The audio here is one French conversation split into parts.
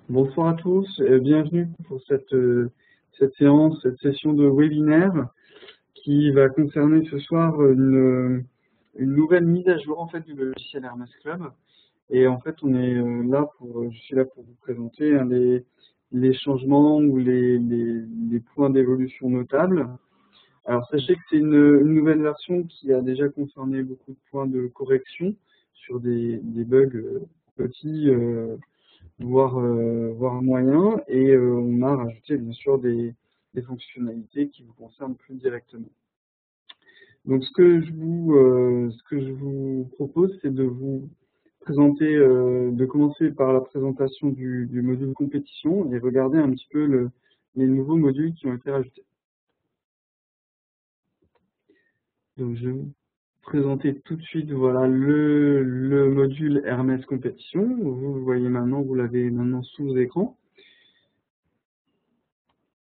Bonsoir à tous, bienvenue pour cette séance, cette session de webinaire qui va concerner ce soir une nouvelle mise à jour en fait du logiciel Hermès Club. Et en fait, je suis là pour vous présenter les changements ou les points d'évolution notables. Alors sachez que c'est une nouvelle version qui a déjà concerné beaucoup de points de correction sur des bugs petits. Voire moyen, et on a rajouté bien sûr des fonctionnalités qui vous concernent plus directement. Donc ce que je vous propose, c'est de vous présenter, de commencer par la présentation du module compétition et regarder un petit peu les nouveaux modules qui ont été rajoutés. Donc je vais vous présenter tout de suite voilà, le module Hermès compétition. Vous le voyez maintenant, vous l'avez maintenant sous écran.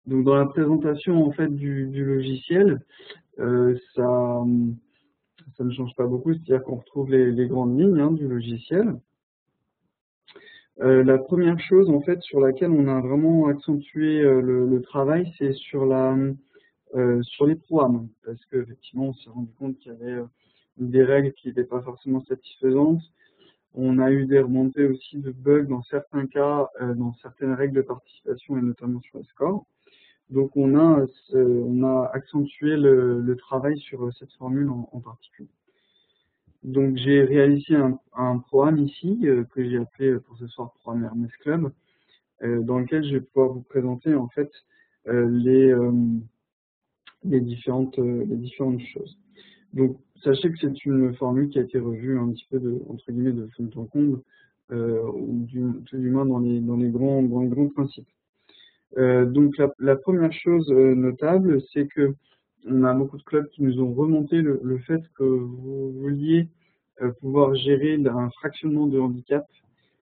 Donc dans la présentation en fait du logiciel, ça ne change pas beaucoup, c'est-à-dire qu'on retrouve les grandes lignes du logiciel. La première chose en fait sur laquelle on a vraiment accentué le travail, c'est sur les programmes, parce qu'effectivement on s'est rendu compte qu'il y avait des règles qui n'étaient pas forcément satisfaisantes. On a eu des remontées aussi de bugs dans certains cas, dans certaines règles de participation et notamment sur les scores. Donc on a accentué le travail sur cette formule en particulier. Donc j'ai réalisé un programme ici que j'ai appelé pour ce soir programme Hermès Club, dans lequel je vais pouvoir vous présenter en fait euh, les, euh, les différentes choses. Donc sachez que c'est une formule qui a été revue un petit peu entre guillemets de fond en comble, ou tout du moins dans les grands principes. Donc la première chose notable, c'est que on a beaucoup de clubs qui nous ont remonté le fait que vous vouliez pouvoir gérer un fractionnement de handicap,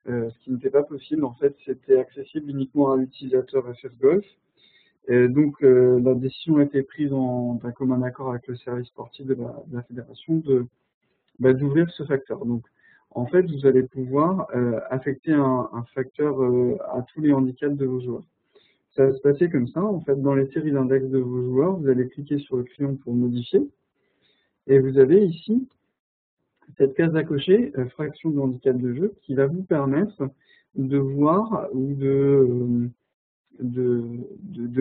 ce qui n'était pas possible. En fait, c'était accessible uniquement à l'utilisateur FF Golf. Donc la décision a été prise d'un commun accord avec le service sportif de la fédération d'ouvrir ce facteur. Donc en fait, vous allez pouvoir affecter un facteur à tous les handicaps de vos joueurs. Ça va se passer comme ça, en fait, dans les séries d'index de vos joueurs, vous allez cliquer sur le crayon pour modifier, et vous avez ici cette case à cocher, fraction de handicap de jeu, qui va vous permettre de voir ou de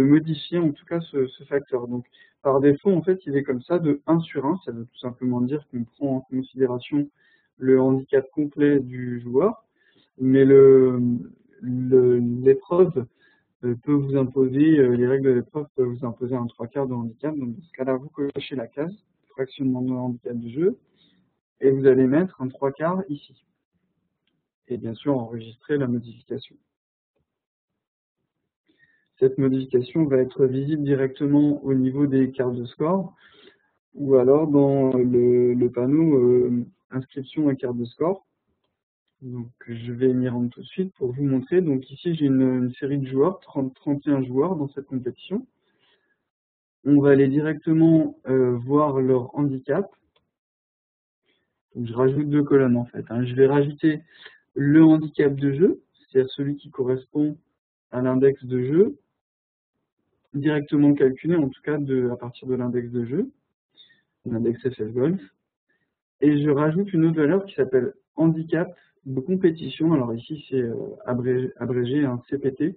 modifier en tout cas ce facteur. Donc par défaut, en fait, il est comme ça de 1 sur 1, ça veut tout simplement dire qu'on prend en considération le handicap complet du joueur, mais l'épreuve peut vous imposer, les règles de l'épreuve peuvent vous imposer un 3/4 de handicap. Donc dans ce cas-là, vous cochez la case, fractionnement de handicap du jeu, et vous allez mettre un 3/4 ici. Et bien sûr, enregistrer la modification. Cette modification va être visible directement au niveau des cartes de score, ou alors dans le panneau inscription et carte de score. Donc je vais m'y rendre tout de suite pour vous montrer. Donc ici j'ai une série de joueurs, 31 joueurs dans cette compétition. On va aller directement voir leur handicap. Donc, je rajoute 2 colonnes en fait. Je vais rajouter le handicap de jeu, c'est-à-dire celui qui correspond à l'index de jeu, directement calculé en tout cas à partir de l'index de jeu, l'index FF Golf. Et je rajoute une autre valeur qui s'appelle handicap de compétition. Alors ici c'est abrégé un CPT.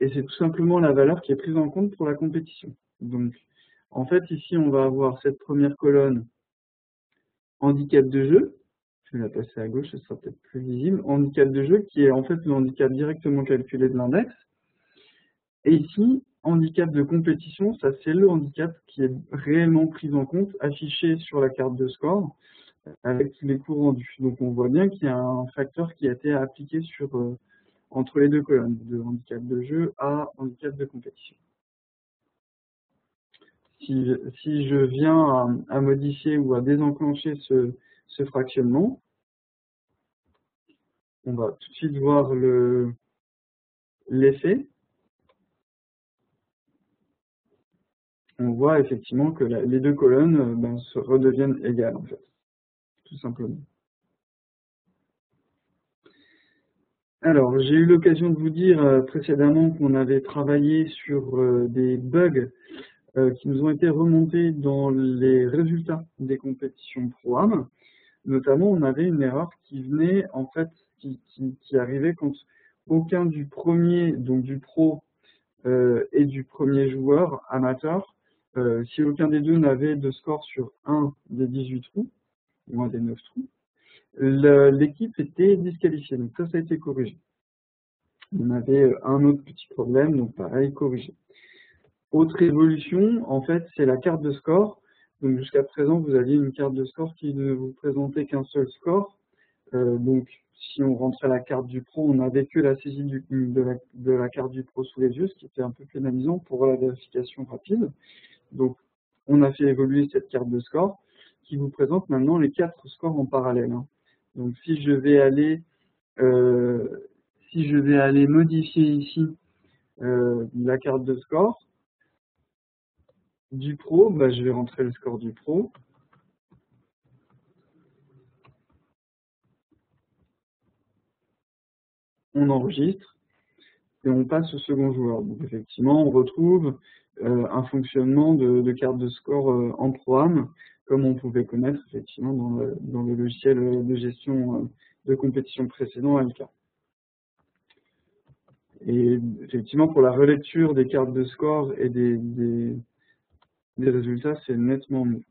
Et c'est tout simplement la valeur qui est prise en compte pour la compétition. Donc en fait ici on va avoir cette première colonne handicap de jeu, je vais la passer à gauche, ce sera peut-être plus visible, handicap de jeu qui est en fait le handicap directement calculé de l'index. Et ici, handicap de compétition, ça c'est le handicap qui est réellement pris en compte, affiché sur la carte de score, avec les coûts rendus. Donc on voit bien qu'il y a un facteur qui a été appliqué entre les 2 colonnes, de handicap de jeu à handicap de compétition. Si je viens à modifier ou à désenclencher ce fractionnement, on va tout de suite voir l'effet. On voit effectivement que les 2 colonnes se redeviennent égales, en fait, tout simplement. Alors, j'ai eu l'occasion de vous dire précédemment qu'on avait travaillé sur des bugs qui nous ont été remontés dans les résultats des compétitions Pro-Am. Notamment, on avait une erreur qui venait, en fait, qui arrivait quand aucun du premier, donc du pro et du premier joueur amateur, si aucun des deux n'avait de score sur un des 18 trous, ou un des 9 trous, l'équipe était disqualifiée. Donc ça a été corrigé. On avait un autre petit problème, donc pareil, corrigé. Autre évolution, en fait, c'est la carte de score. Donc jusqu'à présent, vous aviez une carte de score qui ne vous présentait qu'un seul score. Donc si on rentrait la carte du pro, on n'avait que la saisie de la carte du pro sous les yeux, ce qui était un peu pénalisant pour la vérification rapide. Donc on a fait évoluer cette carte de score qui vous présente maintenant les 4 scores en parallèle. Hein. Donc si je vais aller modifier ici la carte de score du pro, bah, je vais rentrer le score du pro. On enregistre et on passe au second joueur. Donc effectivement, on retrouve un fonctionnement de carte de score en Pro-Am, comme on pouvait connaître effectivement dans le logiciel de gestion de compétition précédent LK. Et effectivement, pour la relecture des cartes de score et des résultats, c'est nettement mieux.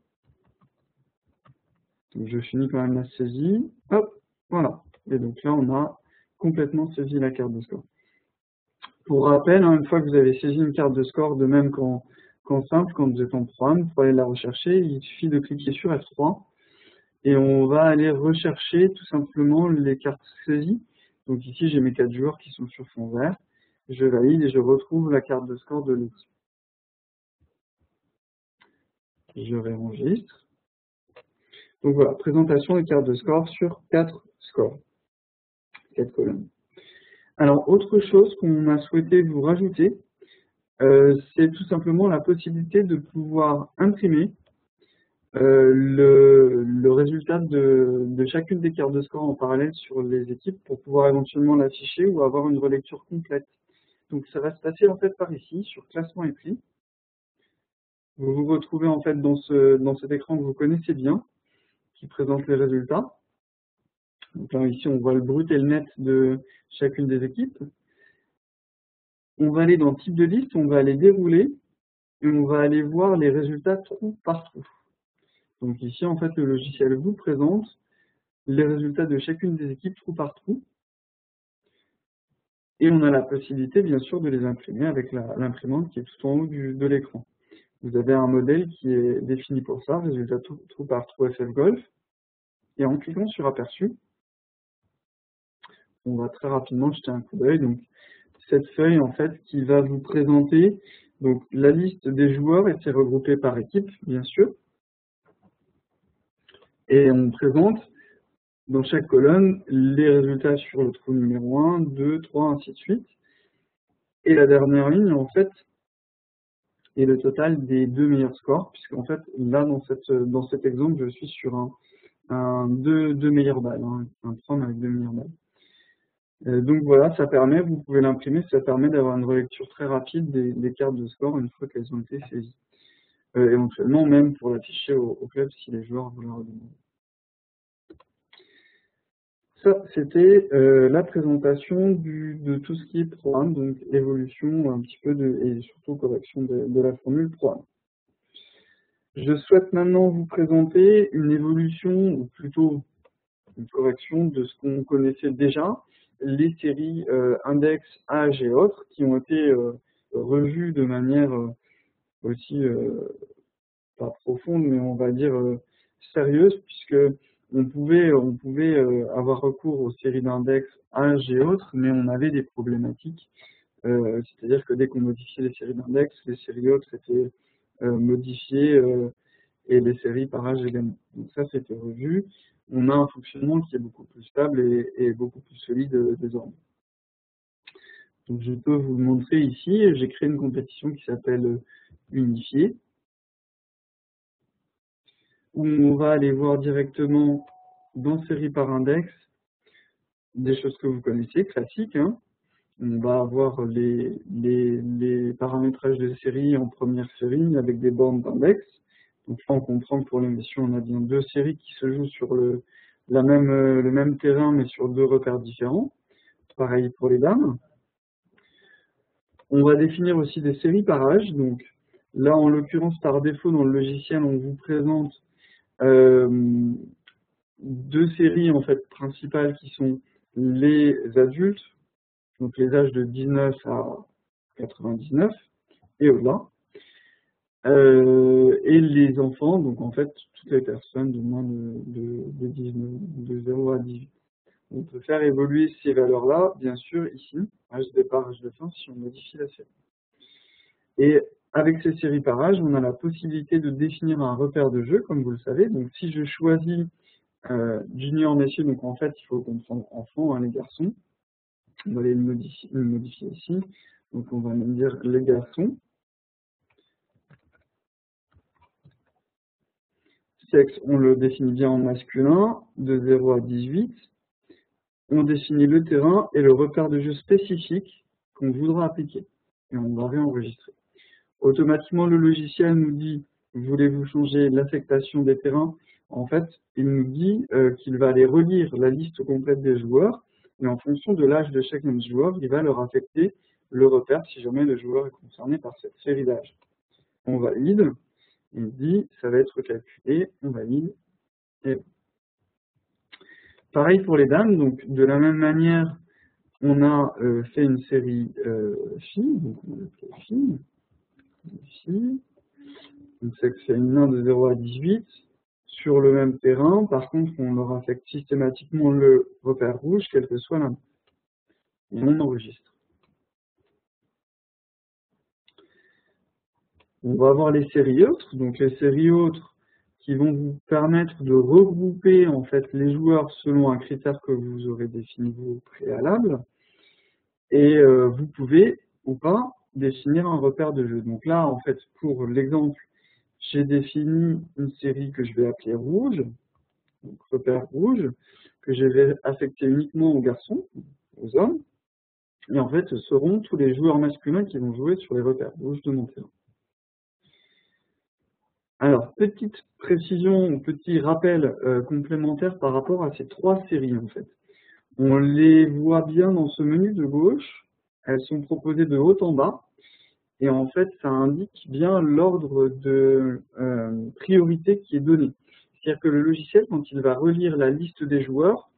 Donc je finis quand même la saisie. Hop, voilà. Et donc là, on a complètement saisi la carte de score. Pour rappel, hein, une fois que vous avez saisi une carte de score, de même qu'en simple, quand vous êtes en programme, pour aller la rechercher, il suffit de cliquer sur F3 et on va aller rechercher tout simplement les cartes saisies. Donc ici, j'ai mes 4 joueurs qui sont sur fond vert. Je valide et je retrouve la carte de score de l'équipe. Je réenregistre. Donc voilà, présentation des cartes de score sur 4 scores, 4 colonnes. Alors, autre chose qu'on a souhaité vous rajouter, c'est tout simplement la possibilité de pouvoir imprimer le résultat de chacune des cartes de score en parallèle sur les équipes pour pouvoir éventuellement l'afficher ou avoir une relecture complète. Donc ça va se passer en fait par ici, sur classement et prix. Vous vous retrouvez en fait dans cet écran que vous connaissez bien, qui présente les résultats. Donc là ici on voit le brut et le net de chacune des équipes. On va aller dans type de liste, on va aller dérouler et on va aller voir les résultats trou par trou. Donc ici en fait le logiciel vous présente les résultats de chacune des équipes trou par trou. Et on a la possibilité, bien sûr, de les imprimer avec l'imprimante qui est tout en haut de l'écran. Vous avez un modèle qui est défini pour ça, résultat trou par trou FF Golf. Et en cliquant sur Aperçu, on va très rapidement jeter un coup d'œil. Donc, cette feuille, en fait, qui va vous présenter donc, la liste des joueurs et c'est regroupé par équipe, bien sûr. Et on présente dans chaque colonne les résultats sur le trou numéro 1, 2, 3, ainsi de suite. Et la dernière ligne, en fait, et le total des 2 meilleurs scores, puisqu'en fait, là, dans cet exemple, je suis sur deux meilleures balles, hein, un prom avec 2 meilleures balles. Donc voilà, ça permet, vous pouvez l'imprimer, ça permet d'avoir une relecture très rapide des cartes de score une fois qu'elles ont été saisies. Éventuellement, même pour l'afficher au club si les joueurs vous le redemandent. Ça, c'était la présentation de tout ce qui est programme, donc évolution un petit peu et surtout correction de la formule programme. Je souhaite maintenant vous présenter une évolution, ou plutôt une correction de ce qu'on connaissait déjà, les séries index, âge et autres, qui ont été revues de manière aussi pas profonde, mais on va dire sérieuse, puisque on pouvait avoir recours aux séries d'index, âge et autres, mais on avait des problématiques. C'est-à-dire que dès qu'on modifiait les séries d'index, les séries autres étaient modifiées et les séries par âge également. Donc ça, c'était revu. On a un fonctionnement qui est beaucoup plus stable et beaucoup plus solide désormais. Donc je peux vous le montrer ici. J'ai créé une compétition qui s'appelle Unifié, où on va aller voir directement dans série par index des choses que vous connaissez, classiques, hein. On va avoir les paramétrages de série en première série avec des bornes d'index. Donc là, on comprend que pour l'émission, on a bien deux séries qui se jouent sur le même terrain, mais sur deux repères différents. Pareil pour les dames. On va définir aussi des séries par âge. Donc là, en l'occurrence, par défaut, dans le logiciel, on vous présente deux séries en fait principales qui sont les adultes, donc les âges de 19 à 99 et au-delà, et les enfants, donc en fait toutes les personnes de moins de 19, de 0 à 18. On peut faire évoluer ces valeurs-là, bien sûr, ici, âge de départ, âge de fin, si on modifie la série. Et avec ces séries par âge, on a la possibilité de définir un repère de jeu, comme vous le savez. Donc si je choisis junior messieurs, donc en fait il faut comprendre enfant, hein, les garçons. On va aller le modifier ici. Donc on va même dire les garçons. Sexe, on le définit bien en masculin, de 0 à 18. On définit le terrain et le repère de jeu spécifique qu'on voudra appliquer. Et on va réenregistrer. Automatiquement, le logiciel nous dit, voulez-vous changer l'affectation des terrains? En fait, il nous dit qu'il va aller relire la liste complète des joueurs, et en fonction de l'âge de chacun des joueurs, il va leur affecter le repère si jamais le joueur est concerné par cette série d'âge. On valide, il dit, ça va être calculé, on valide, et pareil pour les dames, donc de la même manière, on a fait une série filles, donc on va l'appeler filles, donc sexe féminin de 0 à 18, sur le même terrain, par contre on leur affecte systématiquement le repère rouge, quelle que soit la main. Et on enregistre. On va avoir les séries autres, donc les séries autres qui vont vous permettre de regrouper en fait les joueurs selon un critère que vous aurez défini vous au préalable, et vous pouvez ou pas définir un repère de jeu. Donc là en fait pour l'exemple, j'ai défini une série que je vais appeler rouge, donc repère rouge, que je vais affecter uniquement aux garçons, aux hommes, et en fait ce seront tous les joueurs masculins qui vont jouer sur les repères rouges de mon terrain. Alors, petite précision, petit rappel complémentaire par rapport à ces trois séries en fait. On les voit bien dans ce menu de gauche, elles sont proposées de haut en bas, et en fait ça indique bien l'ordre de priorité qui est donné. C'est-à-dire que le logiciel, quand il va relire la liste des joueurs,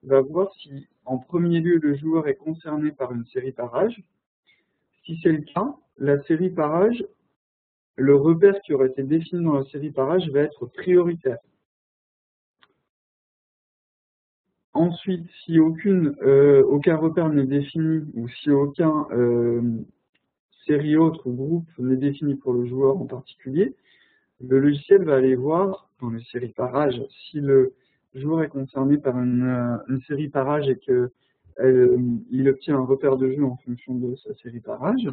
va voir si en premier lieu le joueur est concerné par une série par âge. Si c'est le cas, la série par âge, le repère qui aurait été défini dans la série par âge va être prioritaire. Ensuite, si aucun repère n'est défini ou si aucun série autre ou groupe n'est défini pour le joueur en particulier, le logiciel va aller voir dans les séries par âge si le joueur est concerné par une série par âge et qu'il obtient un repère de jeu en fonction de sa série par âge.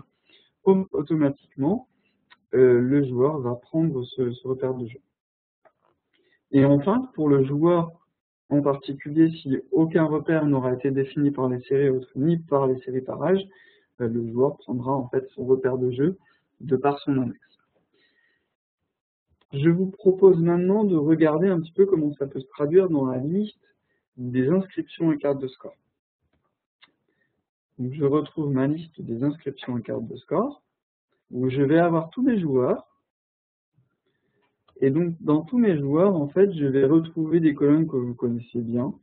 Automatiquement, le joueur va prendre ce repère de jeu. Et enfin, pour le joueur en particulier, si aucun repère n'aura été défini par les séries autres ni par les séries par âge, le joueur prendra en fait son repère de jeu de par son index. Je vous propose maintenant de regarder un petit peu comment ça peut se traduire dans la liste des inscriptions et cartes de score. Donc, je retrouve ma liste des inscriptions et cartes de score, où je vais avoir tous mes joueurs. Et donc, dans tous mes joueurs, en fait, je vais retrouver des colonnes que vous connaissez bien,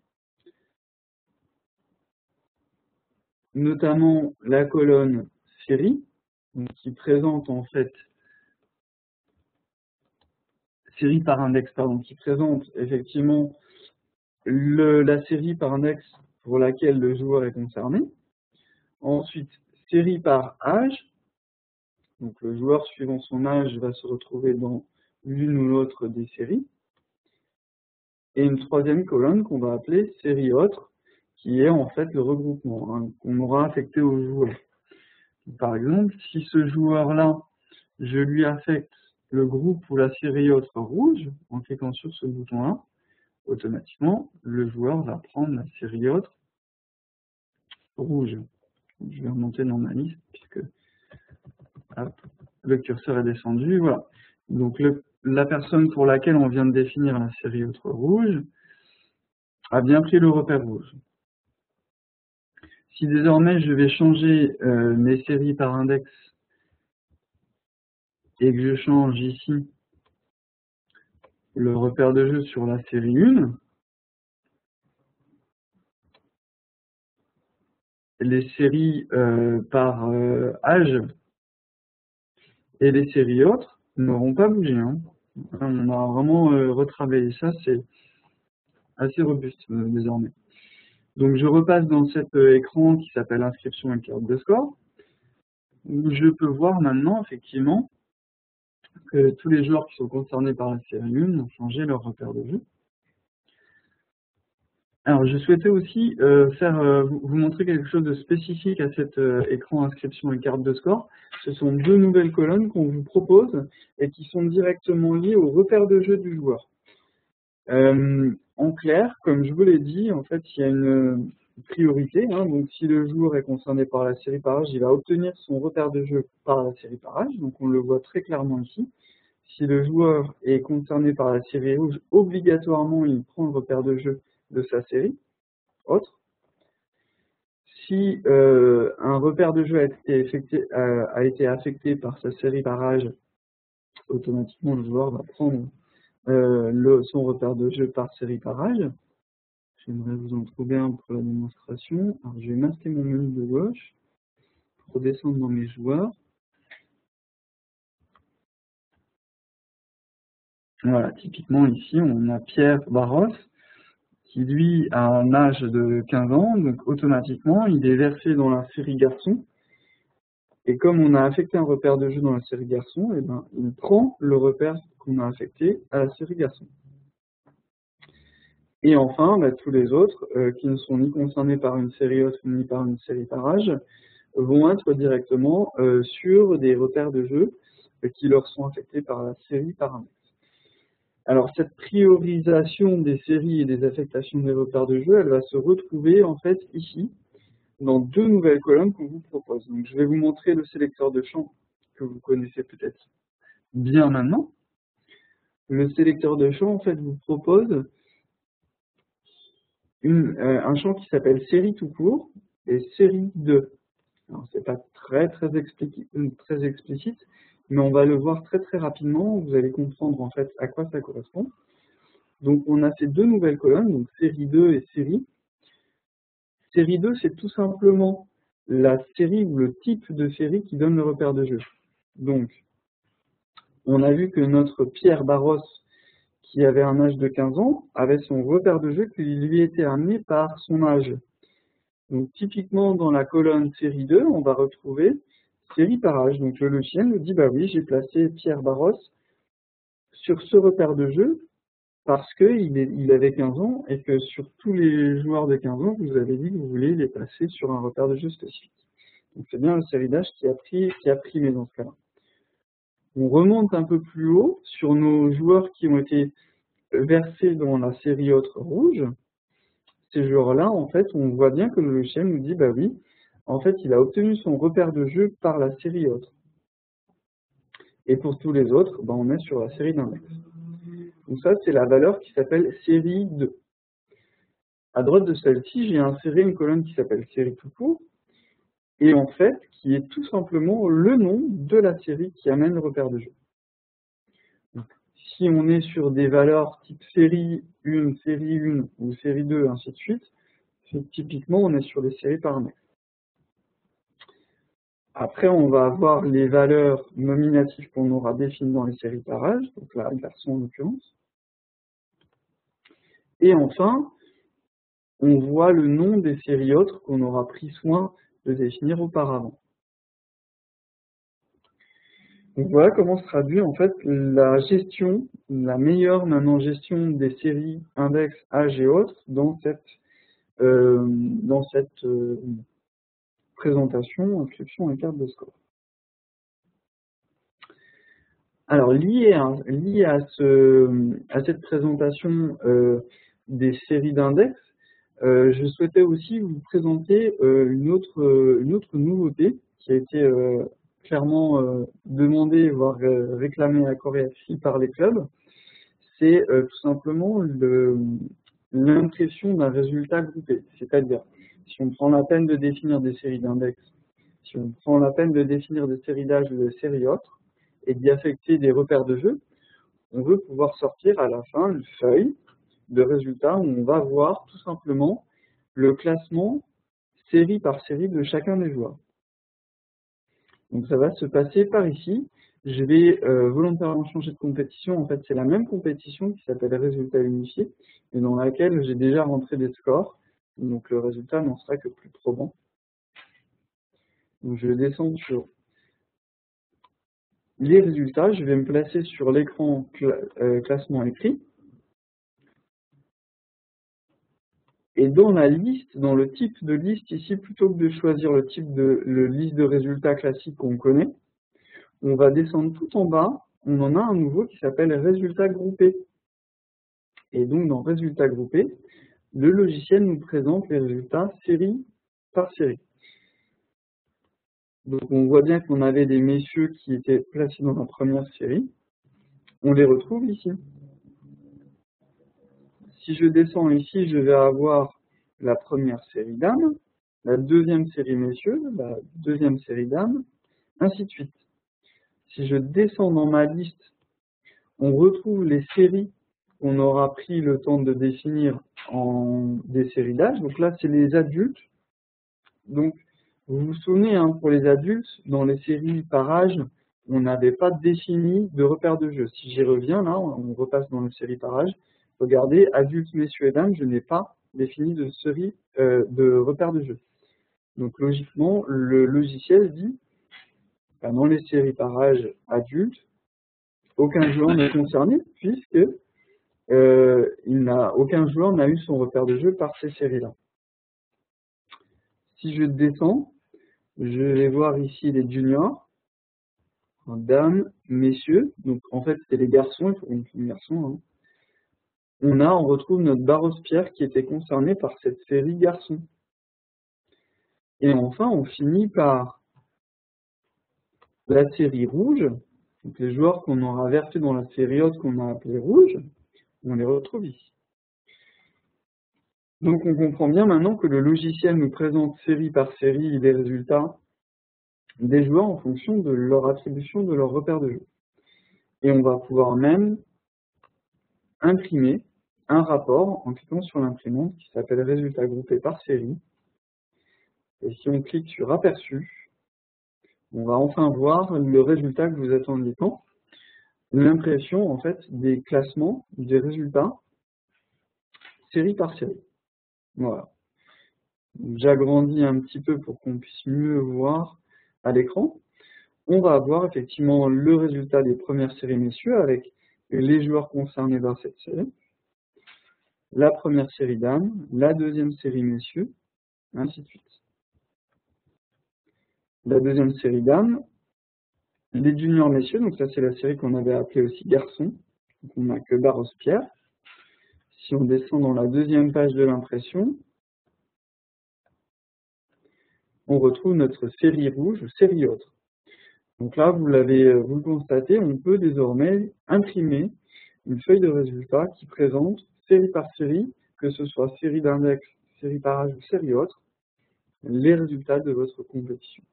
notamment la colonne série, qui présente en fait série par index, pardon, qui présente effectivement la série par index pour laquelle le joueur est concerné. Ensuite, série par âge, donc le joueur suivant son âge va se retrouver dans l'une ou l'autre des séries. Et une troisième colonne qu'on va appeler série autre, qui est en fait le regroupement hein, qu'on aura affecté au joueur. Par exemple, si ce joueur-là, je lui affecte le groupe ou la série autre rouge, en cliquant sur ce bouton-là, automatiquement, le joueur va prendre la série autre rouge. Je vais remonter dans ma liste puisque hop, le curseur est descendu. Voilà. Donc la personne pour laquelle on vient de définir la série autre rouge a bien pris le repère rouge. Si désormais je vais changer mes séries par index et que je change ici le repère de jeu sur la série 1, les séries par âge et les séries autres n'auront pas bougé. Hein. On a vraiment retravaillé ça, c'est assez robuste désormais. Donc je repasse dans cet écran qui s'appelle inscription et carte de score, où je peux voir maintenant effectivement que tous les joueurs qui sont concernés par la série 1 ont changé leur repère de jeu. Alors je souhaitais aussi vous montrer quelque chose de spécifique à cet écran inscription et carte de score. Ce sont deux nouvelles colonnes qu'on vous propose et qui sont directement liées au repère de jeu du joueur. En clair, comme je vous l'ai dit, en fait, il y a une priorité. Hein, donc, si le joueur est concerné par la série par âge, il va obtenir son repère de jeu par la série par âge. Donc, on le voit très clairement ici. Si le joueur est concerné par la série rouge, obligatoirement, il prend le repère de jeu de sa série autre. Si un repère de jeu a été affecté par sa série par âge, automatiquement, le joueur va prendre son repère de jeu par série par âge. J'aimerais vous en trouver un pour la démonstration. Alors, je vais masquer mon menu de gauche pour descendre dans mes joueurs. Voilà, typiquement ici, on a Pierre Barros qui, lui, a un âge de 15 ans. Donc, automatiquement, il est versé dans la série garçon. Et comme on a affecté un repère de jeu dans la série garçon, eh ben, il prend le repère qu'on a affecté à la série garçon. Et enfin, bah, tous les autres qui ne sont ni concernés par une série autre ni par une série par âge vont être directement sur des repères de jeu qui leur sont affectés par la série par index. Alors cette priorisation des séries et des affectations des repères de jeu, elle va se retrouver en fait ici, dans deux nouvelles colonnes qu'on vous propose. Donc je vais vous montrer le sélecteur de champ que vous connaissez peut-être bien maintenant. Le sélecteur de champ en fait vous propose un champ qui s'appelle série tout court et série 2. Alors c'est pas très explicite, mais on va le voir très rapidement, vous allez comprendre en fait à quoi ça correspond. Donc on a ces deux nouvelles colonnes, donc série 2 et série. Série 2, c'est tout simplement la série ou le type de série qui donne le repère de jeu. Donc, on a vu que notre Pierre Barros, qui avait un âge de 15 ans, avait son repère de jeu qui lui était amené par son âge. Donc, typiquement, dans la colonne série 2, on va retrouver série par âge. Donc, le logiciel nous dit, bah oui, j'ai placé Pierre Barros sur ce repère de jeu parce qu'il avait 15 ans et que sur tous les joueurs de 15 ans, vous avez dit que vous voulez les placer sur un repère de jeu spécifique. Donc c'est bien le série d'âge qui a primé dans ce cas-là. On remonte un peu plus haut sur nos joueurs qui ont été versés dans la série autre rouge. Ces joueurs-là, en fait, on voit bien que le logiciel nous dit, bah oui, en fait, il a obtenu son repère de jeu par la série autre. Et pour tous les autres, bah, on est sur la série d'index. Donc ça, c'est la valeur qui s'appelle série 2. À droite de celle-ci, j'ai inséré une colonne qui s'appelle série tout court, et en fait, qui est tout simplement le nom de la série qui amène le repère de jeu. Donc, si on est sur des valeurs type série 1 ou série 2, ainsi de suite, typiquement, on est sur les séries par index. Après, on va avoir les valeurs nominatives qu'on aura définies dans les séries par âge, donc la garçon en l'occurrence. Et enfin, on voit le nom des séries autres qu'on aura pris soin de définir auparavant. Donc voilà comment se traduit en fait la gestion, la meilleure maintenant gestion des séries, index, âge et autres dans cette présentation, inscription et carte de score. Alors lié à cette présentation des séries d'index, je souhaitais aussi vous présenter une autre nouveauté qui a été clairement demandée, voire réclamée à corps et à cri par les clubs. C'est tout simplement l'impression d'un résultat groupé. C'est-à-dire, si on prend la peine de définir des séries d'index, si on prend la peine de définir des séries d'âge ou des séries autres, et d'y affecter des repères de jeu, on veut pouvoir sortir à la fin une feuille de résultats où on va voir tout simplement le classement série par série de chacun des joueurs. Donc ça va se passer par ici. Je vais volontairement changer de compétition. En fait, c'est la même compétition qui s'appelle résultat unifié, et dans laquelle j'ai déjà rentré des scores. Donc le résultat n'en sera que plus probant. Donc je descends sur les résultats. Je vais me placer sur l'écran classement écrit. Et dans la liste, dans le type de liste ici, plutôt que de choisir le type de liste de résultats classique qu'on connaît, on va descendre tout en bas, on en a un nouveau qui s'appelle résultats groupés. Et donc dans résultats groupés, le logiciel nous présente les résultats série par série. Donc on voit bien qu'on avait des messieurs qui étaient placés dans la première série. On les retrouve ici. Si je descends ici, je vais avoir la première série dames, la deuxième série messieurs, la deuxième série dames, ainsi de suite. Si je descends dans ma liste, on retrouve les séries qu'on aura pris le temps de définir en des séries d'âge. Donc là, c'est les adultes. Donc, vous vous souvenez, hein, pour les adultes, dans les séries par âge, on n'avait pas défini de repères de jeu. Si j'y reviens, là, on repasse dans les séries par âge. Regardez, adultes, messieurs et dames, je n'ai pas défini de série de repères de jeu. Donc logiquement, le logiciel dit, dans les séries par âge adultes, aucun joueur n'est concerné puisque aucun joueur n'a eu son repère de jeu par ces séries-là. Si je descends, je vais voir ici les juniors, dames, messieurs, donc en fait c'est les garçons, il faut qu'on les garçons. Hein. On retrouve notre Barros-Pierre qui était concerné par cette série garçons. Et enfin, on finit par la série rouge, donc les joueurs qu'on aura versés dans la série haute qu'on a appelée rouge, on les retrouve ici. Donc on comprend bien maintenant que le logiciel nous présente série par série les résultats des joueurs en fonction de leur attribution, de leur repère de jeu. Et on va pouvoir même imprimer un rapport en cliquant sur l'imprimante qui s'appelle résultats groupés par série. Et si on clique sur aperçu, on va enfin voir le résultat que vous attendiez tant, l'impression en fait des classements, des résultats, série par série. Voilà. J'agrandis un petit peu pour qu'on puisse mieux voir à l'écran. On va avoir effectivement le résultat des premières séries messieurs avec les joueurs concernés dans cette série, la première série dames, la deuxième série messieurs, ainsi de suite. La deuxième série dames, les juniors messieurs, donc ça c'est la série qu'on avait appelée aussi garçons, donc on n'a que Barros-Pierre. Si on descend dans la deuxième page de l'impression, on retrouve notre série rouge ou série autre. Donc là, vous le constatez, on peut désormais imprimer une feuille de résultats qui présente série par série, que ce soit série d'index, série par âge ou série autre, les résultats de votre compétition.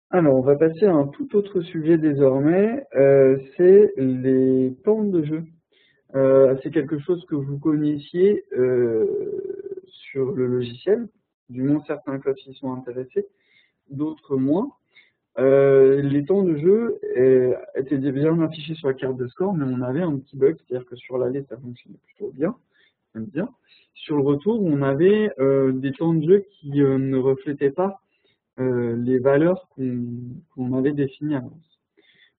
Alors, on va passer à un tout autre sujet désormais, c'est les temps de jeu. C'est quelque chose que vous connaissiez sur le logiciel, du moins certains clubs s'y sont intéressés, d'autres moins. Les temps de jeu étaient bien affichés sur la carte de score, mais on avait un petit bug, c'est-à-dire que sur l'aller ça fonctionnait plutôt bien, j'aime bien. Sur le retour, on avait des temps de jeu qui ne reflétaient pas les valeurs qu'on avait définies à l'avance.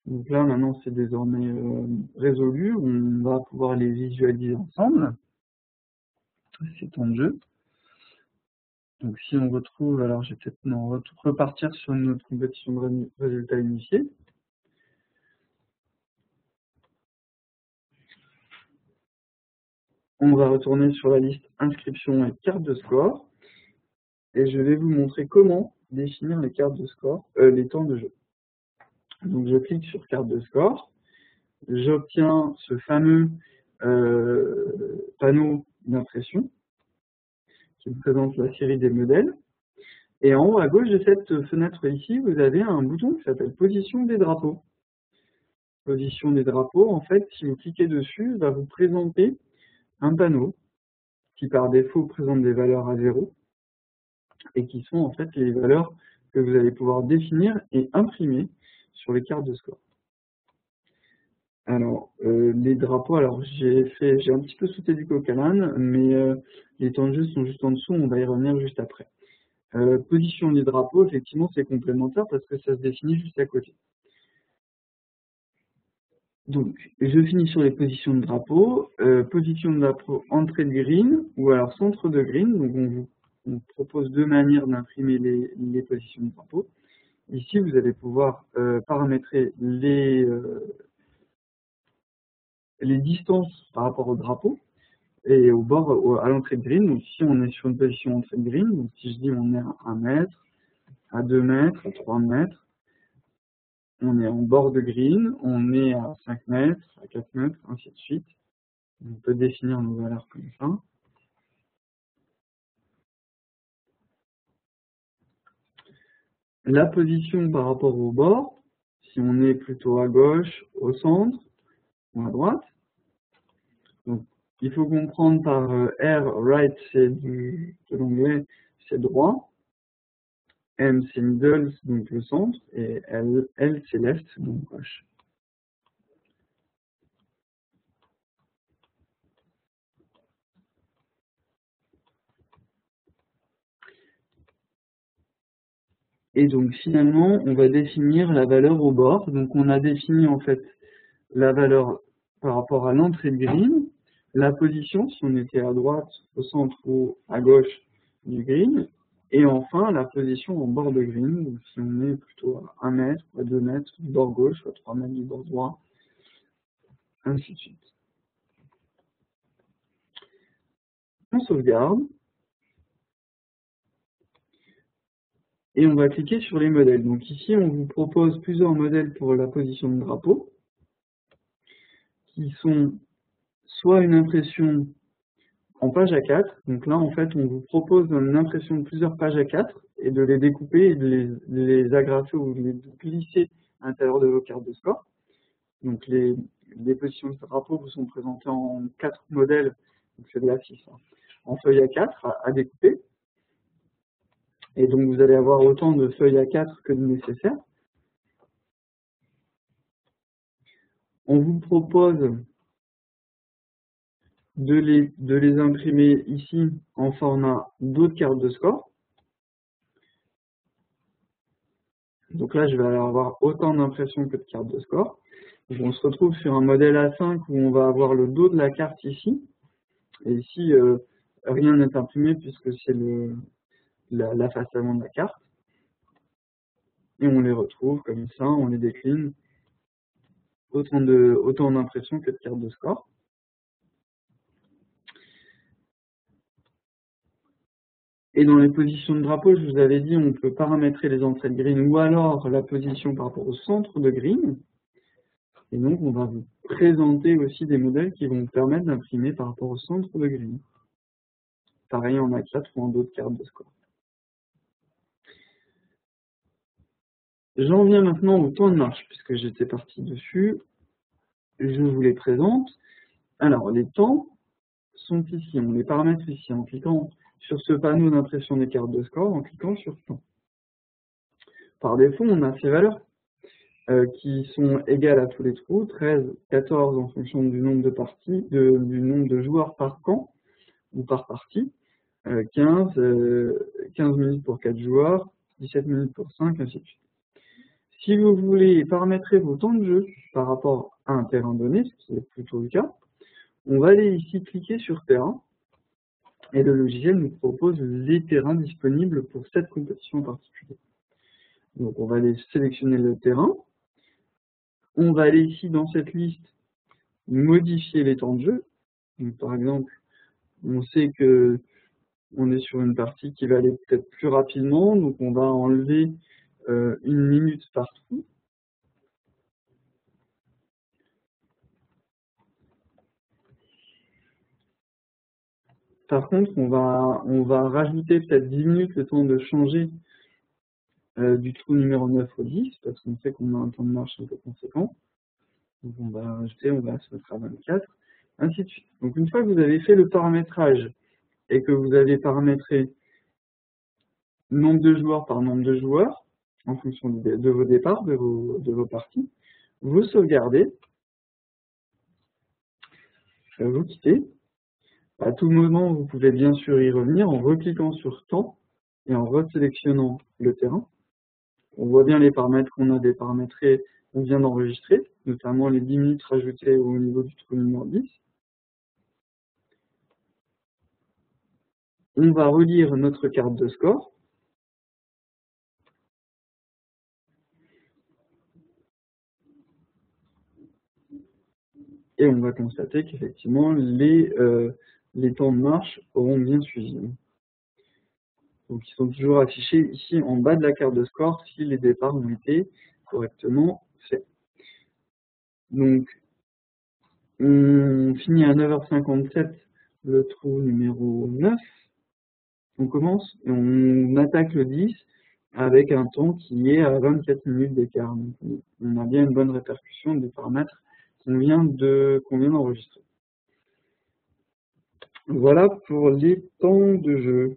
Donc là, maintenant, c'est désormais résolu. On va pouvoir les visualiser ensemble, ces temps de jeu. Donc si on retrouve, alors je vais peut-être repartir sur notre compétition de résultats unifiés. On va retourner sur la liste inscription et carte de score. Et je vais vous montrer comment définir les cartes de score, les temps de jeu. Donc je clique sur carte de score. J'obtiens ce fameux panneau d'impression qui me présente la série des modèles. Et en haut à gauche de cette fenêtre ici, vous avez un bouton qui s'appelle position des drapeaux. Position des drapeaux, en fait, si vous cliquez dessus, va vous présenter un panneau qui par défaut présente des valeurs à 0 et qui sont en fait les valeurs que vous allez pouvoir définir et imprimer sur les cartes de score. Alors, les drapeaux, alors j'ai un petit peu sauté du coq à l'âne, mais les temps de jeu sont juste en dessous, on va y revenir juste après. Position des drapeaux, effectivement, c'est complémentaire parce que ça se définit juste à côté. Donc, je finis sur les positions de drapeau. Position de drapeau, entrée de green, ou alors centre de green. Donc, on vous propose deux manières d'imprimer les positions de drapeau. Ici, vous allez pouvoir paramétrer les distances par rapport au drapeau et au bord, à l'entrée de green. Donc ici, on est sur une position entrée de green. Donc si je dis on est à 1 mètre, à 2 mètres, à 3 mètres, on est en bord de green, on est à 5 mètres, à 4 mètres, ainsi de suite. On peut définir nos valeurs comme ça. La position par rapport au bord, si on est plutôt à gauche, au centre ou à droite. Donc, il faut comprendre par R, right, c'est de l'anglais, c'est droit. M, c'est middle, donc le centre. Et L, c'est left, donc gauche. Et donc, finalement, on va définir la valeur au bord. Donc, on a défini, en fait, la valeur par rapport à l'entrée de green, la position, si on était à droite, au centre ou à gauche du green, et enfin la position en bord de green, donc si on est plutôt à 1 mètre, à 2 mètres du bord gauche, à 3 mètres du bord droit, ainsi de suite. On sauvegarde, et on va cliquer sur les modèles. Donc ici, on vous propose plusieurs modèles pour la position de drapeau, qui sont soit une impression en page A4, donc là en fait on vous propose une impression de plusieurs pages A4 et de les découper et de les agrafer ou de les glisser à l'intérieur de vos cartes de score. Donc les positions de drapeau vous sont présentées en 4 modèles, donc c'est de la 6, hein, en feuille A4 à découper. Et donc vous allez avoir autant de feuilles A4 que de nécessaire. On vous propose de les imprimer ici en format d'autres cartes de score. Donc là, je vais avoir autant d'impressions que de cartes de score. Donc on se retrouve sur un modèle A5 où on va avoir le dos de la carte ici. Et ici, rien n'est imprimé puisque c'est la face avant de la carte. Et on les retrouve comme ça, on les décline. Autant d'impressions que de cartes de score. Et dans les positions de drapeau, je vous avais dit, on peut paramétrer les entrées de green ou alors la position par rapport au centre de green. Et donc, on va vous présenter aussi des modèles qui vont vous permettre d'imprimer par rapport au centre de green. Pareil en A4 ou en d'autres cartes de score. J'en viens maintenant au temps de marche, puisque j'étais parti dessus. Je vous les présente. Alors, les temps sont ici. On les paramètre ici en cliquant sur ce panneau d'impression des cartes de score, en cliquant sur temps. Par défaut, on a ces valeurs qui sont égales à tous les trous, 13, 14 en fonction du nombre de parties, du nombre de joueurs par camp ou par partie, 15 minutes pour 4 joueurs, 17 minutes pour 5, ainsi de suite. Si vous voulez paramétrer vos temps de jeu par rapport à un terrain donné, ce qui est plutôt le cas, on va aller ici cliquer sur terrain, Et le logiciel nous propose les terrains disponibles pour cette compétition en particulier. Donc on va aller sélectionner le terrain. On va aller ici dans cette liste modifier les temps de jeu. Donc, par exemple, on sait que on est sur une partie qui va aller peut-être plus rapidement, donc on va enlever 1 minute par trou. Par contre, on va rajouter peut-être 10 minutes le temps de changer du trou numéro 9 au 10, parce qu'on sait qu'on a un temps de marche un peu conséquent. Donc on va rajouter, on va se mettre à 24, ainsi de suite. Donc une fois que vous avez fait le paramétrage et que vous avez paramétré nombre de joueurs par nombre de joueurs, en fonction de vos départs, de vos parties, vous sauvegardez, vous quittez. À tout moment, vous pouvez bien sûr y revenir en recliquant sur temps et en resélectionnant le terrain. On voit bien les paramètres qu'on a déparamétrés, on vient d'enregistrer, notamment les 10 minutes rajoutées au niveau du trou numéro 10. On va relire notre carte de score. Et on va constater qu'effectivement, les temps de marche auront bien suivi. Donc ils sont toujours affichés ici en bas de la carte de score si les départs ont été correctement faits. Donc on finit à 9h57 le trou numéro 9. On commence et on attaque le 10 avec un temps qui est à 24 minutes d'écart. Donc on a bien une bonne répercussion des paramètres qu'on vient d'enregistrer. Voilà pour les temps de jeu.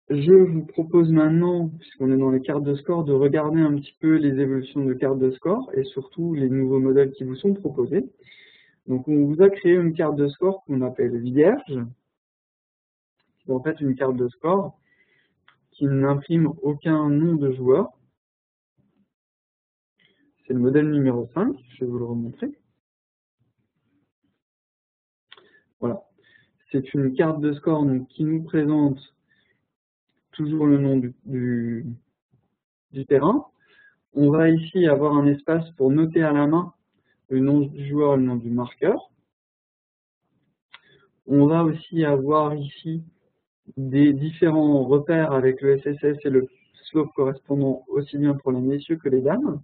Je vous propose maintenant, puisqu'on est dans les cartes de score, de regarder un petit peu les évolutions de cartes de score et surtout les nouveaux modèles qui vous sont proposés. Donc on vous a créé une carte de score qu'on appelle vierge. C'est en fait une carte de score qui n'imprime aucun nom de joueur. C'est le modèle numéro 5, je vais vous le remontrer. Voilà. C'est une carte de score donc, qui nous présente toujours le nom du terrain. On va ici avoir un espace pour noter à la main le nom du joueur et le nom du marqueur. On va aussi avoir ici des différents repères avec le SSS et le slope correspondant aussi bien pour les messieurs que les dames.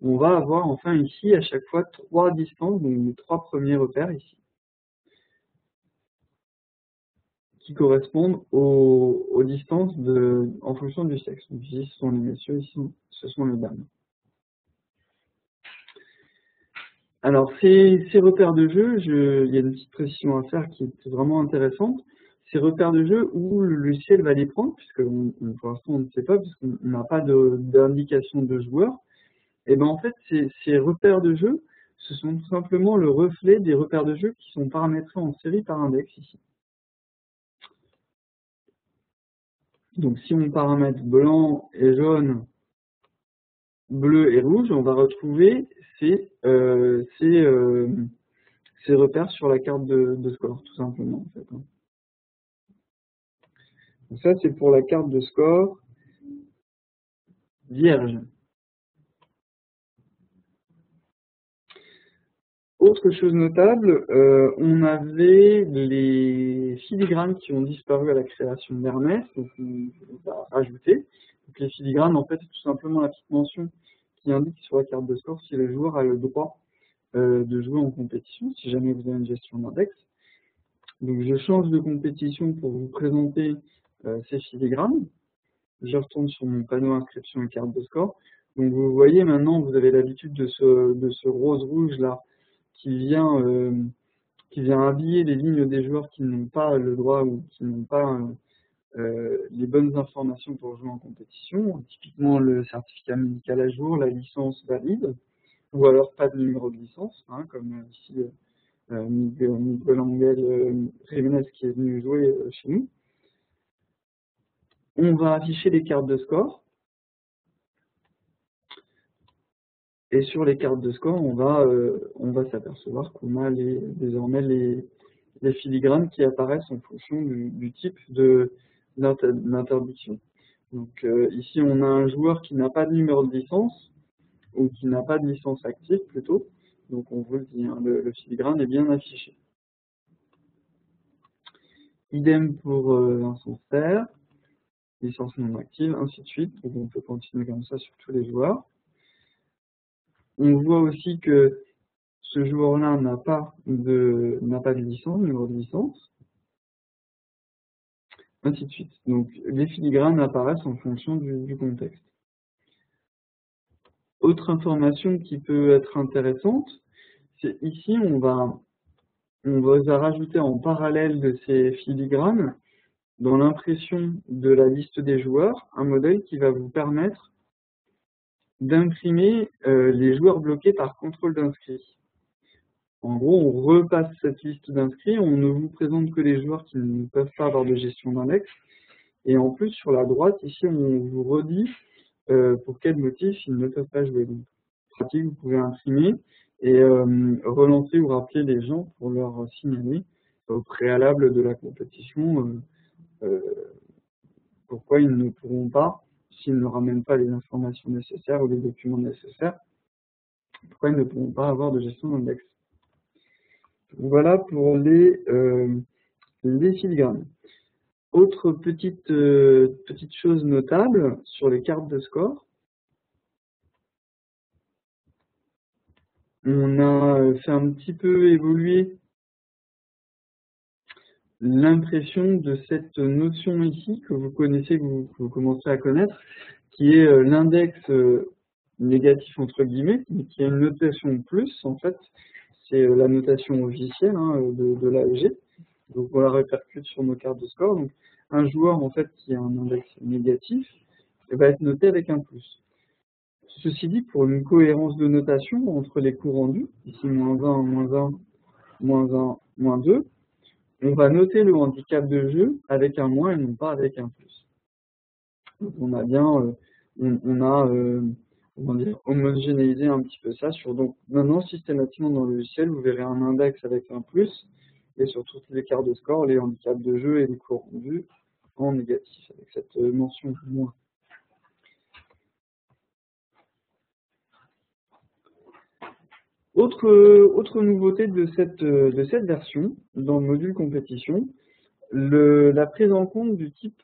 On va avoir enfin ici à chaque fois 3 distances, donc les 3 premiers repères ici, qui correspondent aux distances en fonction du sexe. Donc ici ce sont les messieurs, ici ce sont les dames. Alors ces repères de jeu, il y a une petite précision à faire qui est vraiment intéressante. Ces repères de jeu, où le logiciel va les prendre, puisque pour l'instant on ne sait pas, puisqu'on n'a pas d'indication de joueur, et bien en fait ces repères de jeu, ce sont tout simplement le reflet des repères de jeu qui sont paramétrés en série par index ici. Donc si on paramètre blanc et jaune, bleu et rouge, on va retrouver ces repères sur la carte de score, tout simplement. En fait. Donc ça, c'est pour la carte de score vierge. Autre chose notable, on avait les filigranes qui ont disparu à la création d'Hermès, donc on va rajouter. Donc les filigranes, en fait, c'est tout simplement la petite mention qui indique sur la carte de score si le joueur a le droit de jouer en compétition, si jamais vous avez une gestion d'index. Donc je change de compétition pour vous présenter ces filigranes. Je retourne sur mon panneau inscription et carte de score. Donc vous voyez maintenant, vous avez l'habitude de ce rose-rouge là qui vient habiller les lignes des joueurs qui n'ont pas le droit ou qui n'ont pas les bonnes informations pour jouer en compétition. Typiquement le certificat médical à jour, la licence valide, ou alors pas de numéro de licence, hein, comme ici Miguel Angel Jiménez qui est venu jouer chez nous. On va afficher les cartes de score. Et sur les cartes de score, on va s'apercevoir qu'on a désormais les filigranes qui apparaissent en fonction du type d'interdiction. Donc ici, on a un joueur qui n'a pas de numéro de licence, ou qui n'a pas de licence active plutôt. Donc on vous le dit, hein, le filigrane est bien affiché. Idem pour Vincent Serre, licence non active, ainsi de suite. Donc on peut continuer comme ça sur tous les joueurs. On voit aussi que ce joueur-là n'a pas de licence, numéro de licence, ainsi de suite. Donc les filigranes apparaissent en fonction du contexte. Autre information qui peut être intéressante, c'est ici on va rajouter en parallèle de ces filigranes, dans l'impression de la liste des joueurs, un modèle qui va vous permettre d'imprimer les joueurs bloqués par contrôle d'inscrits. En gros, on repasse cette liste d'inscrits, on ne vous présente que les joueurs qui ne peuvent pas avoir de gestion d'index. Et en plus, sur la droite, ici, on vous redit pour quel motif ils ne peuvent pas jouer. Donc, pratique, vous pouvez imprimer et relancer ou rappeler les gens pour leur signaler au préalable de la compétition pourquoi ils ne pourront pas, s'ils ne ramènent pas les informations nécessaires ou les documents nécessaires, pourquoi ils ne pourront pas avoir de gestion d'index. Voilà pour les filigranes. Autre petite chose notable sur les cartes de score, on a fait un petit peu évoluer l'impression de cette notion ici que vous connaissez, que vous commencez à connaître, qui est l'index négatif entre guillemets, mais qui a une notation plus en fait, c'est la notation officielle hein, de l'AEG. Donc on la répercute sur nos cartes de score. Donc un joueur en fait qui a un index négatif va être noté avec un plus. Ceci dit, pour une cohérence de notation entre les coups rendus, ici -1, -1, -1, -2, on va noter le handicap de jeu avec un moins et non pas avec un plus. Donc on a bien, comment dire, homogénéisé un petit peu ça. Donc maintenant, systématiquement dans le logiciel, vous verrez un index avec un plus, et sur toutes les cartes de score, les handicaps de jeu et les coups rendus en négatif, avec cette mention moins. Autre nouveauté de cette version, dans le module compétition, la prise en compte du type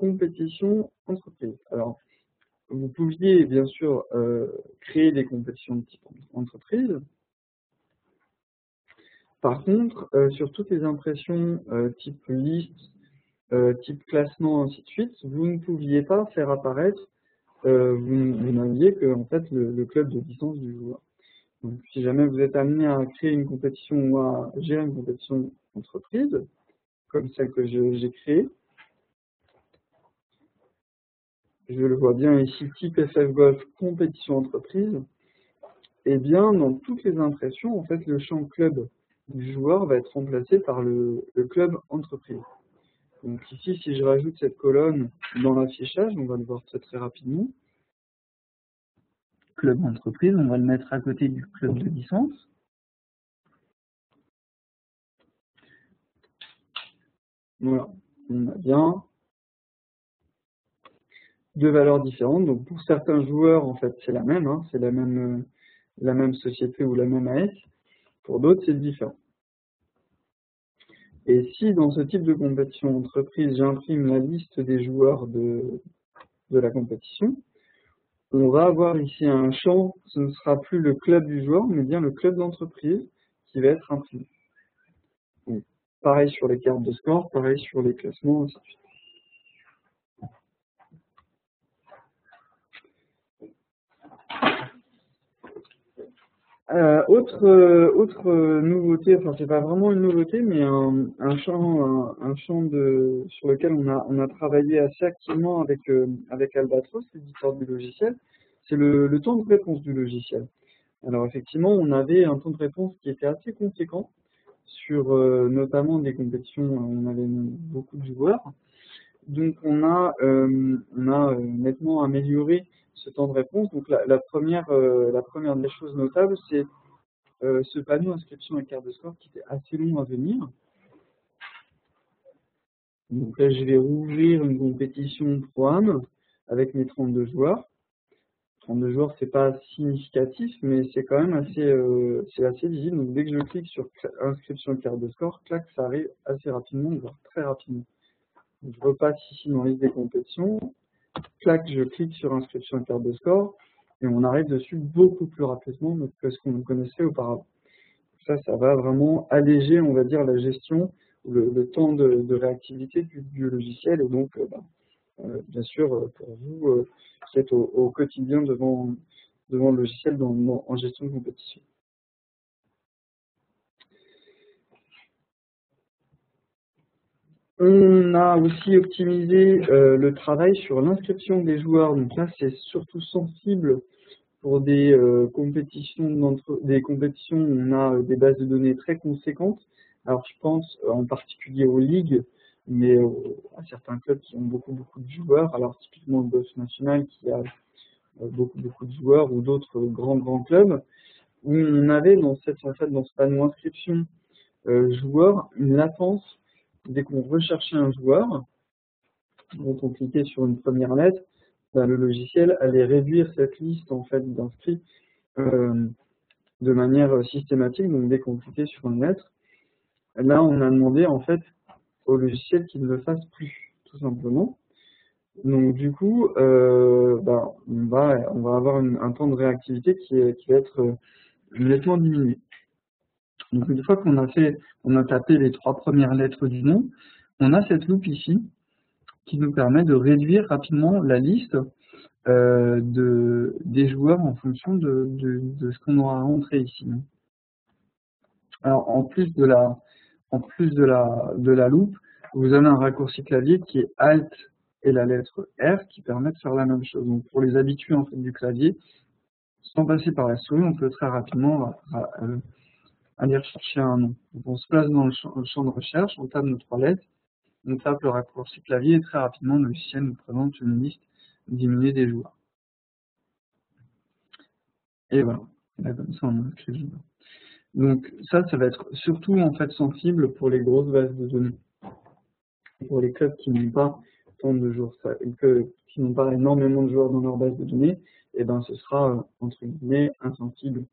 compétition entreprise. Alors, vous pouviez bien sûr créer des compétitions de type entreprise. Par contre, sur toutes les impressions type liste, type classement, ainsi de suite, vous ne pouviez pas faire apparaître, vous n'aviez que en fait le club de licence du joueur. Donc, si jamais vous êtes amené à créer une compétition ou à gérer une compétition entreprise, comme celle que j'ai créée, je le vois bien ici, type FF Golf compétition entreprise, et bien dans toutes les impressions, en fait, le champ club du joueur va être remplacé par le club entreprise. Donc ici, si je rajoute cette colonne dans l'affichage, on va le voir très rapidement. Club entreprise, on va le mettre à côté du club de licence. Voilà, on a bien deux valeurs différentes. Donc pour certains joueurs, en fait, c'est la même, hein, c'est la même société ou la même AS. Pour d'autres, c'est différent. Et si dans ce type de compétition entreprise, j'imprime la liste des joueurs de la compétition, on va avoir ici un champ, ce ne sera plus le club du joueur, mais bien le club d'entreprise qui va être imprimé. Donc, pareil sur les cartes de score, pareil sur les classements, ainsi de suite. Autre nouveauté, enfin c'est pas vraiment une nouveauté, mais un champ sur lequel on a travaillé assez activement avec Albatros, l'éditeur du logiciel, c'est le temps de réponse du logiciel. Alors effectivement, on avait un temps de réponse qui était assez conséquent sur notamment des compétitions où on avait beaucoup de joueurs. Donc on a nettement amélioré ce temps de réponse. Donc la première des choses notables, c'est ce panneau inscription et carte de score qui était assez long à venir. Donc là, je vais rouvrir une compétition Pro-Am avec mes 32 joueurs. 32 joueurs, c'est pas significatif, mais c'est quand même assez visible. Donc dès que je clique sur inscription et carte de score, clac, ça arrive assez rapidement, voire très rapidement. Donc, je repasse ici dans la liste des compétitions, clac, je clique sur inscription et carte de score, et on arrive dessus beaucoup plus rapidement que ce qu'on connaissait auparavant. Ça va vraiment alléger, on va dire, la gestion, le temps de réactivité du logiciel, et donc, bien sûr, pour vous qui êtes au quotidien devant le logiciel en gestion de compétition. On a aussi optimisé le travail sur l'inscription des joueurs. Donc là, c'est surtout sensible pour des compétitions où on a des bases de données très conséquentes. Alors je pense en particulier aux ligues, mais à certains clubs qui ont beaucoup de joueurs. Alors typiquement le Boss National qui a beaucoup de joueurs, ou d'autres grands clubs, où on avait dans ce panneau inscription joueur une latence dès qu'on recherchait un joueur. Quand on cliquait sur une première lettre, le logiciel allait réduire cette liste en fait d'inscrits de manière systématique. Donc dès qu'on cliquait sur une lettre, là on a demandé en fait au logiciel qu'il ne le fasse plus, tout simplement. Donc du coup, on va avoir un temps de réactivité qui va être nettement diminué. Donc une fois qu'on a tapé les 3 premières lettres du nom, on a cette loupe ici qui nous permet de réduire rapidement la liste des joueurs en fonction de ce qu'on aura rentré ici. Alors en plus de la loupe, vous avez un raccourci clavier qui est Alt et la lettre R qui permet de faire la même chose. Donc pour les habitués en fait du clavier, sans passer par la souris, on peut très rapidement aller rechercher un nom. Donc on se place dans le champ de recherche, on tape nos 3 lettres, on tape le raccourci clavier et très rapidement le logiciel nous présente une liste diminuée des joueurs. Et voilà, là comme ça on a inscrit le joueur. Donc ça va être surtout en fait sensible pour les grosses bases de données. Pour les clubs qui n'ont pas tant de joueurs, qui n'ont pas énormément de joueurs dans leur base de données, et ben ce sera entre guillemets insensible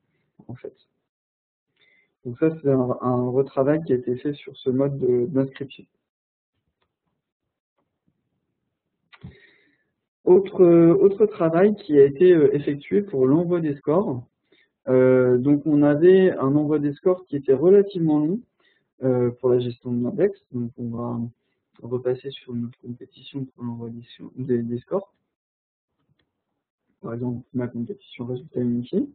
en fait. Donc ça c'est un retravail qui a été fait sur ce mode d'inscription. Autre travail qui a été effectué pour l'envoi des scores. Donc on avait un envoi des scores qui était relativement long pour la gestion de l'index. Donc on va repasser sur notre compétition pour l'envoi des scores. Par exemple, ma compétition résultat unifié.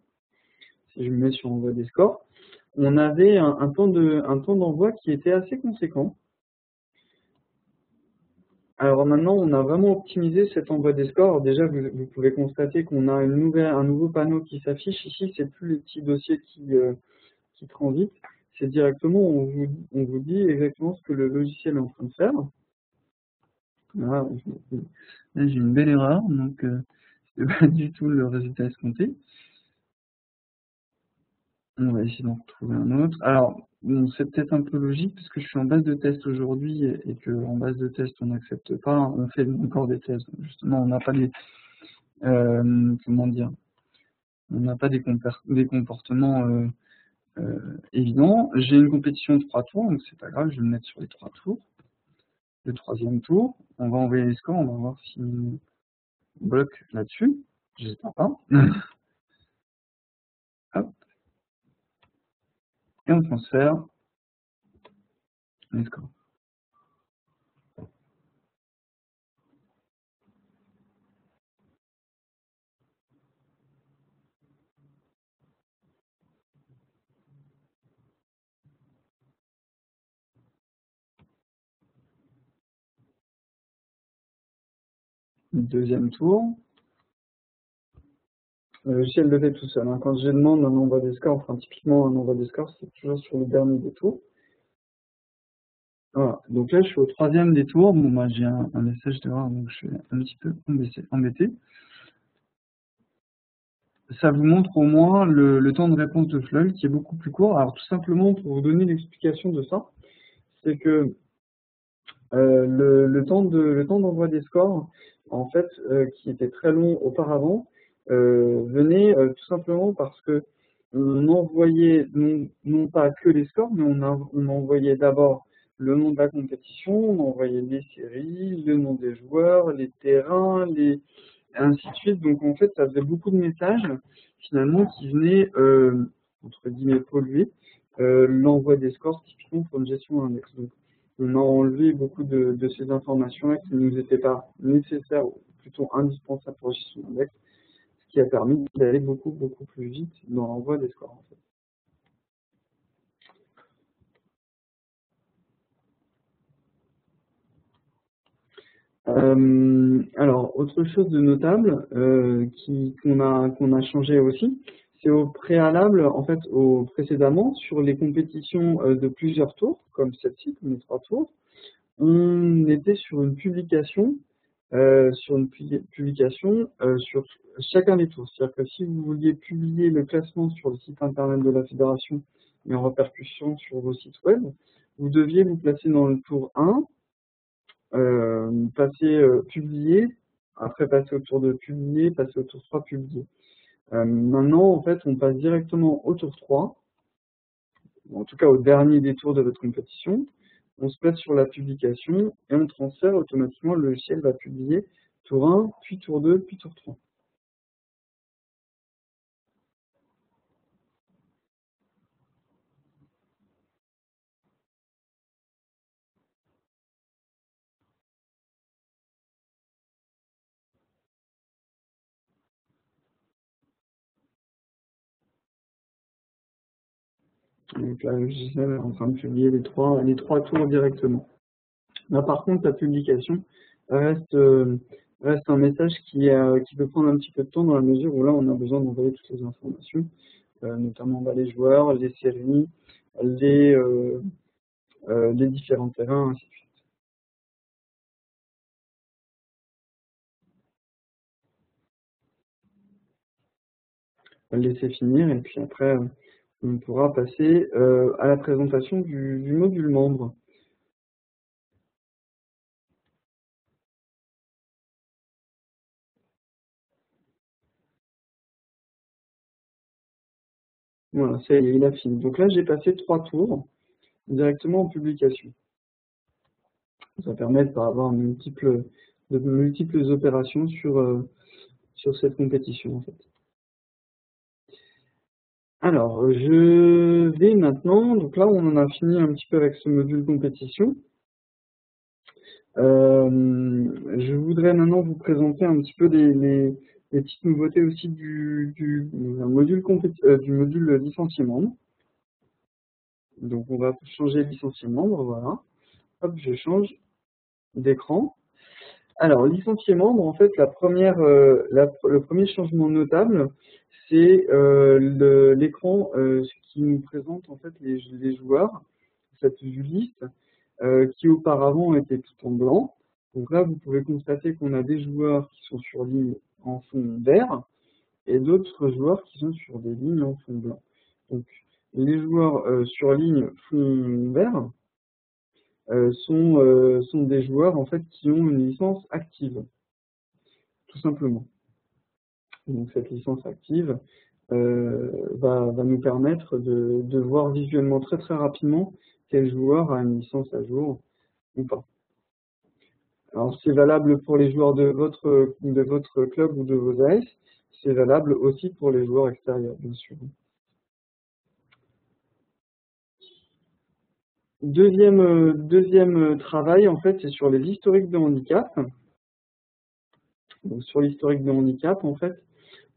Si je me mets sur envoi des scores, on avait un temps d'envoi qui était assez conséquent. Alors maintenant, on a vraiment optimisé cet envoi des scores. Alors déjà, vous pouvez constater qu'on a un nouveau panneau qui s'affiche. Ici, c'est plus les petits dossiers qui transitent. C'est directement, on vous dit exactement ce que le logiciel est en train de faire. Là, j'ai une belle erreur, donc c'est pas du tout le résultat escompté. On va essayer d'en retrouver un autre. Alors, bon, c'est peut-être un peu logique parce que je suis en base de test aujourd'hui et que en base de test on n'accepte pas, on fait encore des tests. Justement, on n'a pas des comment dire, on n'a pas des comportements évidents. J'ai une compétition de 3 tours, donc c'est pas grave, je vais me mettre sur les 3 tours. Le 3e tour, on va envoyer les scores, on va voir si on bloque là-dessus. J'espère pas. Hop. Et on transfère les scores. Le 2e tour. Le logiciel le fait tout seul. Quand je demande un envoi des scores, enfin typiquement un envoi des scores, c'est toujours sur le dernier des tours. Voilà. Donc là, je suis au 3e des tours. Bon, j'ai un message d'erreur, donc je suis un petit peu embêté. ça vous montre au moins le temps de réponse de FLOL qui est beaucoup plus court. Alors tout simplement pour vous donner l'explication de ça, c'est que le temps d'envoi des scores, en fait, qui était très long auparavant, venait tout simplement parce que on envoyait non pas que les scores, mais on envoyait d'abord le nom de la compétition, on envoyait les séries, le nom des joueurs, les terrains, et ainsi de suite. Donc en fait, ça faisait beaucoup de messages finalement qui venaient entre guillemets polluer l'envoi des scores typiquement pour une gestion index. Donc on a enlevé beaucoup de ces informations-là qui ne nous étaient pas nécessaires ou plutôt indispensables pour la gestion index, ce qui a permis d'aller beaucoup plus vite dans l'envoi des scores en fait. Alors, autre chose de notable qu'on a changé aussi, c'est au préalable, en fait, précédemment, sur les compétitions de plusieurs tours, comme celle-ci, comme les 3 tours, on était sur une publication, sur chacun des tours. C'est-à-dire que si vous vouliez publier le classement sur le site internet de la fédération et en répercussion sur vos sites web, vous deviez vous placer dans le tour 1, passer publier, après passer au tour de publier, passer au tour 3 publier. Maintenant, en fait, on passe directement au tour 3, en tout cas au dernier des tours de votre compétition. On se place sur la publication et on transfère automatiquement, le logiciel va publier tour 1, puis tour 2, puis tour 3. Donc là, le logiciel est en train de publier les trois tours directement. Là, par contre, la publication reste un message qui peut prendre un petit peu de temps dans la mesure où là, on a besoin d'envoyer toutes les informations, notamment les joueurs, les séries, les différents terrains, ainsi de suite. On va le laisser finir et puis après, on pourra passer à la présentation du module membre. Voilà, ça y est, il a fini. Donc là, j'ai passé 3 tours directement en publication. Ça permet de pas avoir de multiples opérations sur cette compétition en fait. Alors, je vais maintenant, donc là on en a fini un petit peu avec ce module compétition. Je voudrais maintenant vous présenter un petit peu les petites nouveautés aussi du module licencié membre. Donc on va changer licencié membre, voilà. Hop, je change d'écran. Alors, licencié membre, en fait, le premier changement notable, c'est l'écran qui nous présente en fait les joueurs, cette vue liste, qui auparavant était tout en blanc. Donc là, vous pouvez constater qu'on a des joueurs qui sont sur ligne en fond vert et d'autres joueurs qui sont sur des lignes en fond blanc. Donc, les joueurs sur ligne fond vert sont des joueurs en fait qui ont une licence active, tout simplement. Donc cette licence active va nous permettre de voir visuellement très rapidement quel joueur a une licence à jour ou pas. Alors c'est valable pour les joueurs de votre club ou de vos AS, c'est valable aussi pour les joueurs extérieurs, bien sûr. Deuxième travail, en fait, c'est sur les historiques de handicap. Donc, sur l'historique de handicap, en fait,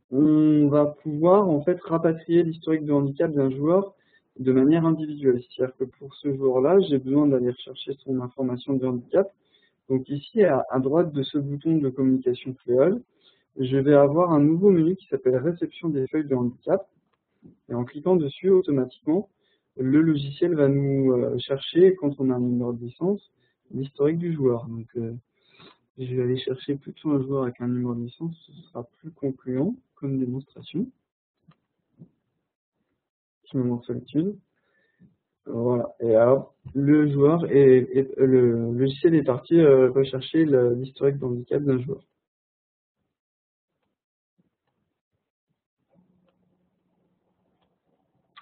on va pouvoir en fait rapatrier l'historique de handicap d'un joueur de manière individuelle. C'est-à-dire que pour ce joueur-là, j'ai besoin d'aller chercher son information de handicap. Donc ici, à droite de ce bouton de communication créole, je vais avoir un nouveau menu qui s'appelle réception des feuilles de handicap. Et en cliquant dessus, automatiquement, le logiciel va nous chercher, quand on a un numéro de licence, l'historique du joueur. Donc je vais aller chercher plutôt un joueur avec un numéro de licence, ce sera plus concluant comme démonstration. qui me met en solitude. Voilà. Et alors, le joueur le logiciel est parti rechercher l'historique de handicap d'un joueur.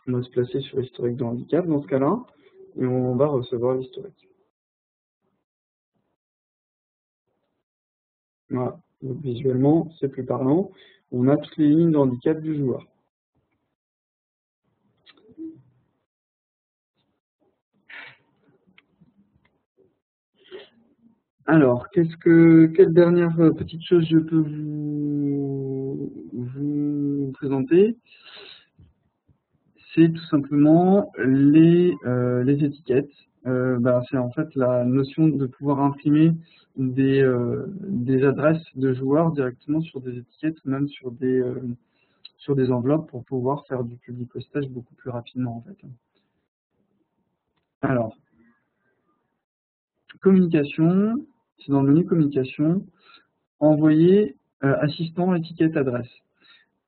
On va se placer sur l'historique de handicap dans ce cas-là, et on va recevoir l'historique. Voilà. Donc, visuellement, c'est plus parlant. On a toutes les lignes de handicap du joueur. Alors, quelle dernière petite chose je peux vous présenter? C'est tout simplement les étiquettes. C'est en fait la notion de pouvoir imprimer des adresses de joueurs directement sur des étiquettes ou même sur des enveloppes pour pouvoir faire du public postage beaucoup plus rapidement en fait. Alors, communication, c'est dans le menu communication, envoyer assistant étiquette adresse.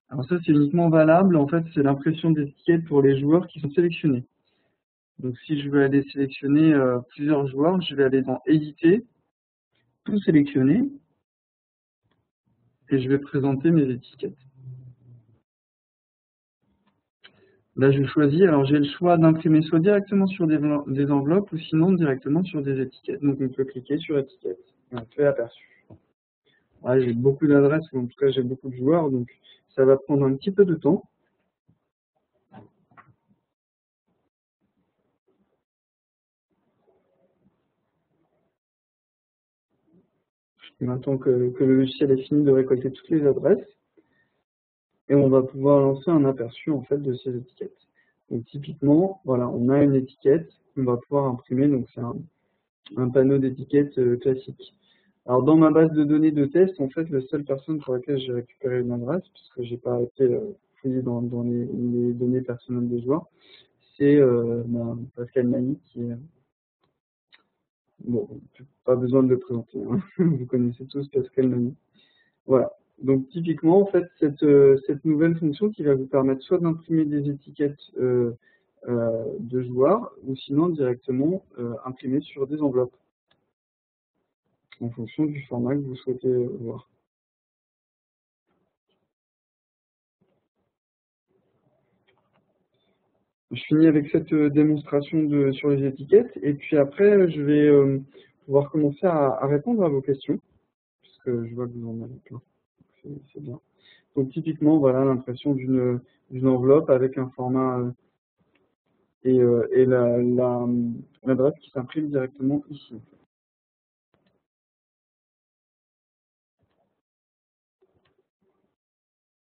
Alors ça c'est uniquement valable, en fait c'est l'impression des étiquettes pour les joueurs qui sont sélectionnés. Donc si je veux aller sélectionner plusieurs joueurs, je vais aller dans éditer, tout sélectionner, et je vais présenter mes étiquettes. Là je choisis, alors j'ai le choix d'imprimer soit directement sur des enveloppes ou sinon directement sur des étiquettes. Donc on peut cliquer sur étiquette, et on fait aperçu. Là j'ai beaucoup d'adresses, ou en tout cas j'ai beaucoup de joueurs, donc ça va prendre un petit peu de temps. Maintenant que le logiciel est fini de récolter toutes les adresses, et on va pouvoir lancer un aperçu en fait de ces étiquettes. Donc typiquement, voilà, on a une étiquette qu'on va pouvoir imprimer, donc c'est un panneau d'étiquette classique. Alors dans ma base de données de test, en fait, la seule personne pour laquelle j'ai récupéré une adresse, puisque j'ai pas été fouillé dans les données personnelles des joueurs, c'est Pascal Nani qui est... Bon, pas besoin de le présenter, hein. Vous connaissez tous Pascal Nani. Voilà. Donc typiquement, en fait, cette nouvelle fonction qui va vous permettre soit d'imprimer des étiquettes de joueurs, ou sinon directement imprimer sur des enveloppes, en fonction du format que vous souhaitez voir. Je finis avec cette démonstration sur les étiquettes, et puis après, je vais pouvoir commencer à répondre à vos questions, puisque je vois que vous en avez plein. C'est bien. Donc typiquement, voilà l'impression d'une enveloppe avec un format et l'adresse qui s'imprime directement ici.